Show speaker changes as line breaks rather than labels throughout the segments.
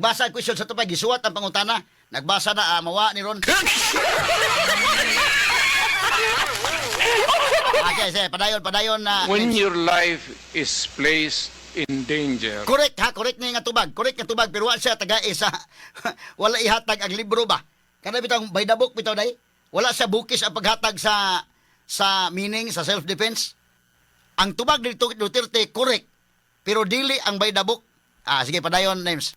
nagbasa ang question sa tupay, gisuwat ang pangutana. Nagbasa na, mawa ni Ron. Okay, sige, padayon na.
When your life is placed in danger,
Correct ha, correct na yung atubag. Correct nga tubag, pero wala siya taga-isa. Wala ihatag ang libro ba? Kana bitang by the book bitaw day. Wala siya bukis ang paghatag sa meaning, sa self-defense. Ang tubag dito Duterte, correct. Pero dili ang by the book. Sige, padayon, names.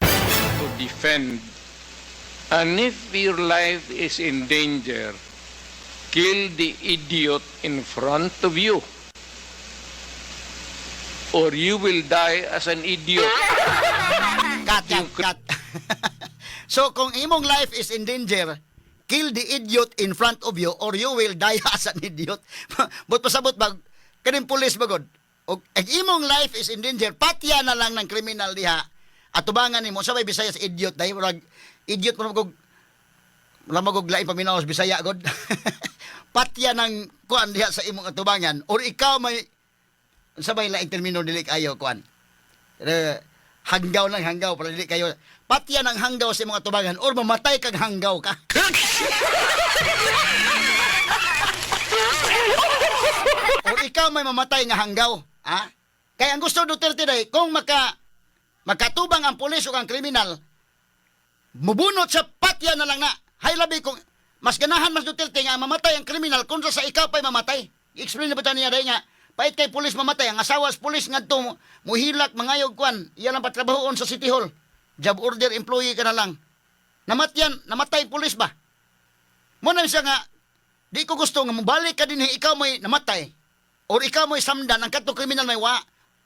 to defend. And if your life is in danger, kill the idiot in front of you, or you will die as an idiot.
Cut. So, kung imong life is in danger, kill the idiot in front of you or you will die as an idiot. But pasabot ba, kaning pulis bagod. Og ang imong life is in danger, patya na lang ng kriminal diha. At tubangan nimo sabay Bisaya sa idiot dahil murag idiot mo magog lain paminaw sa Bisaya god. Patya ng kuan diha sa imong atubangan or ikaw may sabay laing termino dili kayo kuan. Hanggaw para dili kayo. Patya ng hanggaw sa imong atubangan or mamatay kag hanggaw ka. Or ikaw may mamatay nga hanggaw, ha? Kaya ang gusto Duterte day, kung makatubang ang pulis o ang kriminal, mubunot sa patya na lang na. Hay labi kung mas ganahan mas Duterte nga mamatay ang kriminal kung sa ikaw pa'y mamatay. I-explain na ba niya day nga, pait kay pulis mamatay, ang asawas pulis nga ito, muhilak, mangayog kwan, iyan ang patrabahoon sa City Hall. Job order, employee ka na lang. Namatay pulis ba? Muna siya nga, di ko gusto nga mabalik ka din ikaw may namatay or ikaw may samdan ang kadto kriminal may wa.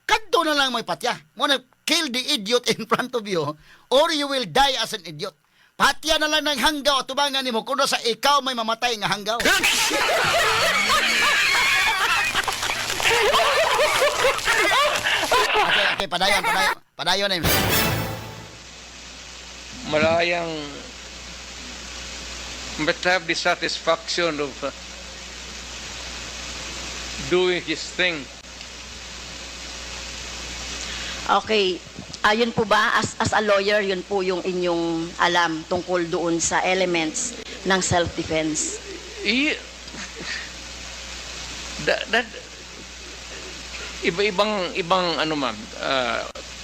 Kadto na lang may patya. Muna kill the idiot in front of you or you will die as an idiot. Patya na lang ng hanggaw at tubangan nimo kuno sa ikaw may mamatay nga hanggaw. Okay, padayon na.
Malayang but have the satisfaction of doing his thing.
Okay. Yun po ba, as a lawyer, yun po yung inyong alam tungkol doon sa elements ng self-defense?
Ibang ano ma'am,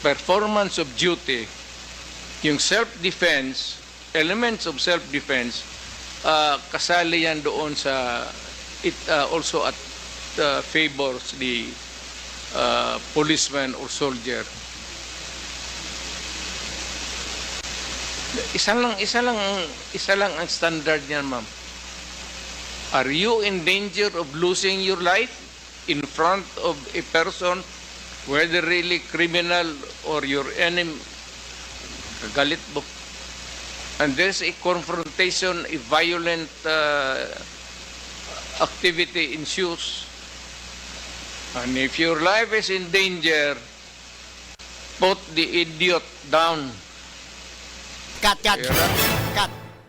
performance of duty, yung self-defense, elements of self-defense, kasali yan doon sa, it also at favors the policeman or soldier. Isa lang ang standard niyan, ma'am. Are you in danger of losing your life in front of a person, whether really criminal or your enemy, galit mo, and there's a confrontation, a violent activity ensues, and if your life is in danger, put the idiot down.
Cut.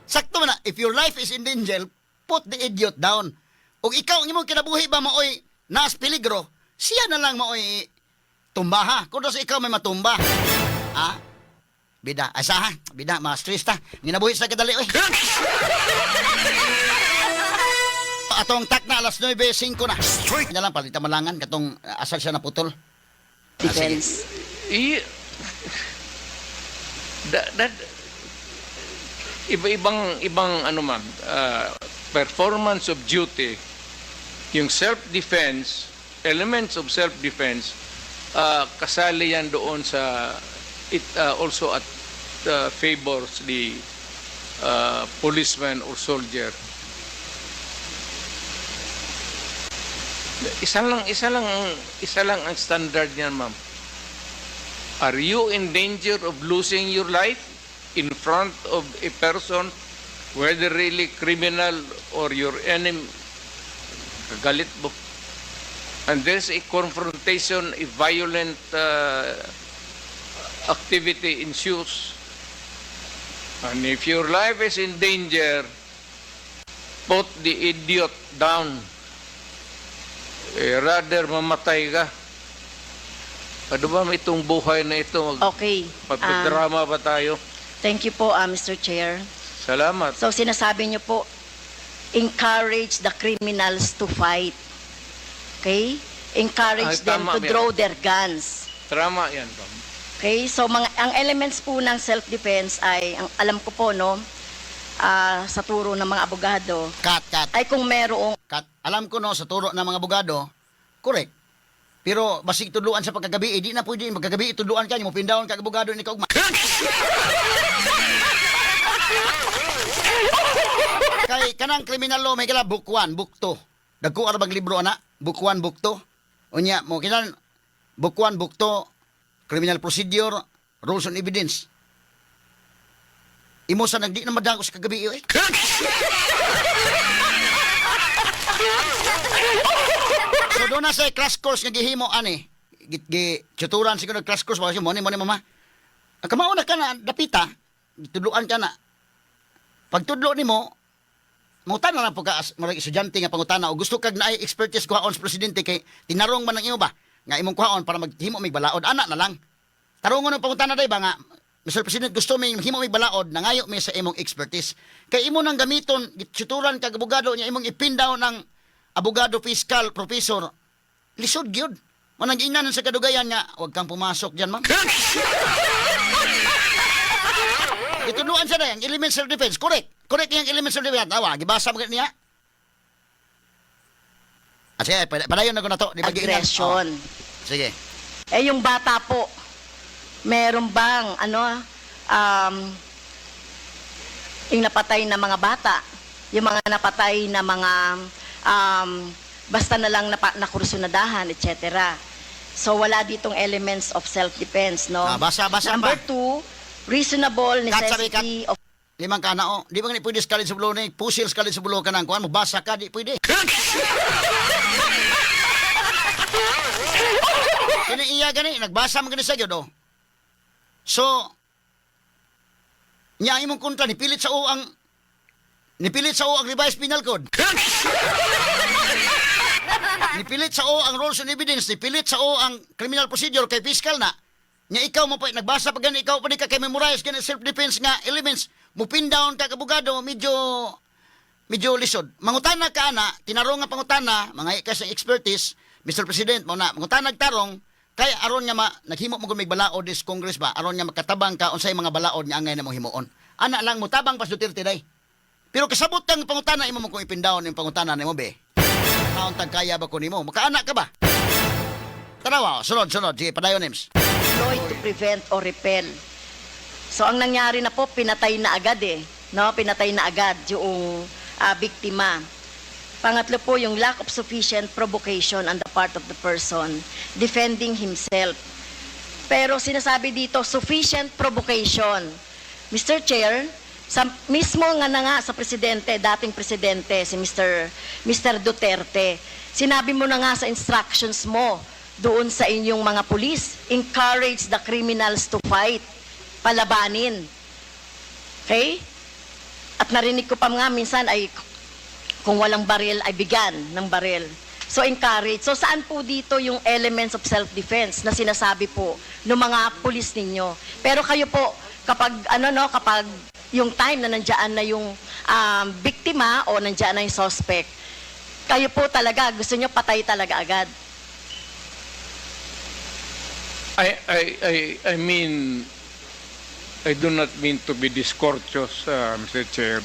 Sakto man na, if your life is in danger, put the idiot down. Ug ikaw ang imong kinabuhi ba maoy nas peligro, siya na lang maoy tumba ha. Kung sa ikaw may matumba. Ha? Bida, asa ha? Bida, mga stress ta. Ginabuhi sa kadali oy. Atong tak na alas 9:05 na. Straight na lang palitan malangan katong asal siya naputol.
Defense.
Ibang ano ma'am, performance of duty, yung self-defense, elements of self-defense, kasali yan doon sa, it also at favors the policeman or soldier. Isa lang ang standard niyan, ma'am. Are you in danger of losing your life in front of a person, whether really criminal or your enemy, galit mo, and there's a confrontation, a violent activity ensues, and if your life is in danger, put the idiot down. Rather mamatay ka. Ano ba itong buhay na ito?
Okay.
Magpadrama ba tayo?
Thank you po, Mr. Chair.
Salamat.
So sinasabi niyo po, encourage the criminals to fight. Okay? Encourage
Ay,
them
tama
to
yan.
draw their guns.
Tama yan, ma'am.
Okay? So ang elements po ng self-defense ay, ang alam ko po, no, sa turo ng mga abogado,
Kat.
ay kung merong
Alam ko no, sa turo ng mga abogado, correct. Pero basig tudluan sa pagkagabi, di na pwede magkagabi tudluan ka, mo pindawon kag abogado ni kaugma. Kay kanang criminal law may kala book 1, book 2. Dagko ara bang libro ana? Book 1, book 2. Unya mo kinan book 1, book 2, criminal procedure, rules on evidence. Imo sa nagdi na madako sa kagabi eh. So doon na sa crash course nga gihimo ani. Tuturan siguro crash course ba mo ni mama. Kamao na ka na dapita, tudluan ka na. Pag tudlo nimo, mangutana na po ka marag estudyante nga pangutana o gusto kag naay expertise kuhaon sa presidente kay tinarong man ang imo ba nga imong kuhaon para maghimo mig balaod ana na lang. Tarungon ang pangutana day ba nga Mr. President, gusto may himo mig balaod nangayo mi sa imong expertise. Kay imo nang gamiton tuturan kag abogado nya imong ipindaw ng abogado, fiscal, professor, lisod gyud. Manang ingnan sa kadugayan nga, wag kang pumasok diyan, ma'am. Ituluan siya na yung elements of defense. Correct. Correct yung elements of defense. Tawa, gibasa mo niya. Sige, padayon na ko na to. Di ba giingnan?
aggression.
Oh, sige.
Eh yung bata po, meron bang yung napatay na mga bata, yung mga napatay na mga basta na lang nakursunadahan, etc. So wala ditong elements of self-defense, no?
Basa
Number
pa.
2, reasonable necessity of
Limang ka na, oh. Di ba nga pwede skalid sa bulo ni? Pusil skalid sa bulo ka ng kuhan mo. Basa ka, di pwede. Iya gani, nagbasa mo gani sa gyud, oh. So, nya imong kontra nipilit sa o ang revised penal code. Nipilit sa o ang rules on evidence, nipilit sa o ang criminal procedure kay fiscal na. Nya ikaw mo pa nagbasa pa gani, ikaw pa di ka kay memorize gani self defense nga elements, mo pin down ka abogado, medyo lisod. Mangutana ka na, tinarong nga pangutana, mga ikas ng expertise, Mr. President, mo na mangutana nagtarong kay aron nga naghimo mo gud mig balaod dis Congress ba, aron nga makatabang ka unsay mga balaod nga angay na mo himuon. Ana lang mo tabang pas Duterte day. Pero kasabot ang pangutana imo mo kung ipindawon yung pangutana nimo be. Taon tag kaya ba ko nimo? Makaana ka ba? Tanawa, sunod. Sige, padayon names.
employed to prevent or repel. So ang nangyari na po, pinatay na agad no? Pinatay na agad yung biktima. Pangatlo po, yung lack of sufficient provocation on the part of the person defending himself. Pero sinasabi dito, sufficient provocation. Mr. Chair, mismo nga na nga sa presidente, dating presidente, si Mr. Duterte, sinabi mo na nga sa instructions mo doon sa inyong mga pulis, encourage the criminals to fight, palabanin. Okay? At narinig ko pa nga minsan ay kung walang baril ay bigyan ng baril. So encourage. So saan po dito yung elements of self-defense na sinasabi po ng mga pulis ninyo? Pero kayo po kapag kapag yung time na nandiyan na yung biktima o nandiyan na yung suspect, kayo po talaga gusto nyo patay talaga agad.
I mean, I do not mean to be discourteous, Mr. Chair.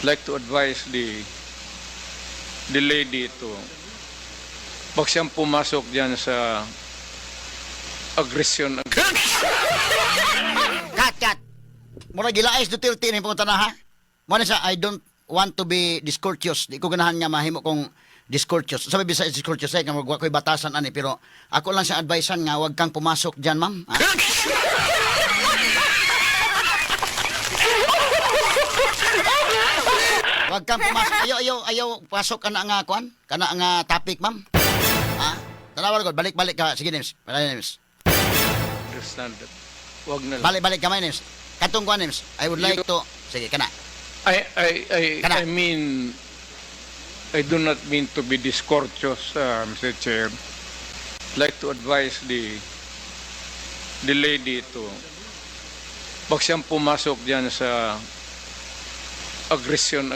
I'd like to advise the lady to wag siyang pumasok diyan sa aggression.
Cut. Mura gilaes Duterte ni punta na ha. Mo na siya, I don't want to be discourteous. Di ko ganahan nga mahimo kong discourteous. Sabi bisa discourteous ay nga magwa ko'y batasan ani pero ako lang siya advisean nga wag kang pumasok diyan, ma'am. Ha? Wag kang pumasok. Ayaw pasok kana nga kuan, kana nga topic, ma'am. Ha? Tanawa ko, balik ka. Sige, Nims. Nims.
Understand that. Wag na lang.
Balik ka, Nims. Katong kuan, Nims. I would like to. Sige, kana.
I mean, I do not mean to be discourteous, Mr. Chair. I'd like to advise the lady to Pag siyang pumasok dyan sa aggression,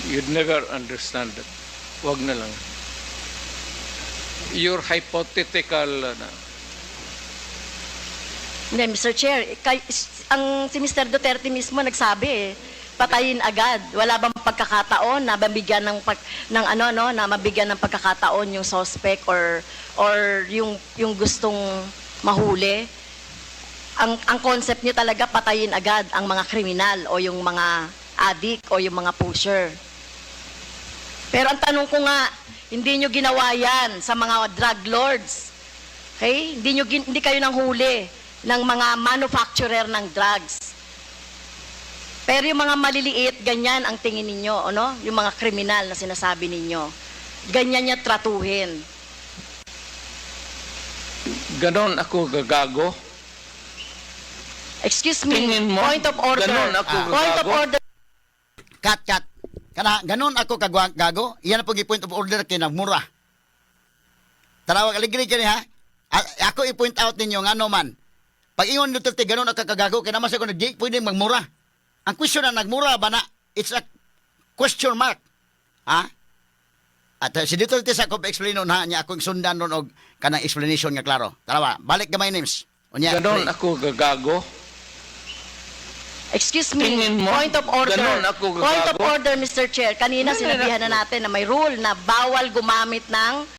you'd never understand that. Wag na lang. Your hypothetical,
Hindi, Mr. Chair, si Mr. Duterte mismo nagsabi patayin agad. Wala bang pagkakataon na mabigyan na mabigyan ng pagkakataon yung suspect or yung gustong mahuli? Ang concept niyo talaga patayin agad ang mga kriminal o yung mga addict o yung mga pusher. Pero ang tanong ko nga, hindi nyo ginawa yan sa mga drug lords. Okay? Hindi kayo nang huli ng mga manufacturer ng drugs. Pero yung mga maliliit, ganyan ang tingin ninyo, ano? Yung mga kriminal na sinasabi ninyo. Ganyan niya tratuhin.
ganon ako gagago.
Excuse me,
Tingin mo,
point of order.
ganon ako
Point of
gagago?
order.
Kat. Kana, ganun ako gago. Iyan na po point of order kinagmura. Tarawag aligri kini ha. Ako i-point out ninyo nga no man. Pag ingon Duterte ganun ako kagago kaya naman sa ko nag pwede magmura. Ang question na nagmura ba na it's a question mark. Ha? At si Duterte sa ko explain nun ha niya akong sundan nun og kanang explanation nga klaro. Tarawa, balik gamay names. Unya.
Ganon ako gagago.
Excuse me,
Tingin mo,
point of order.
ganon ako gagago?
Point of order, Mr. Chair. Kanina
Ganon
sinabihan na natin na may rule na bawal gumamit ng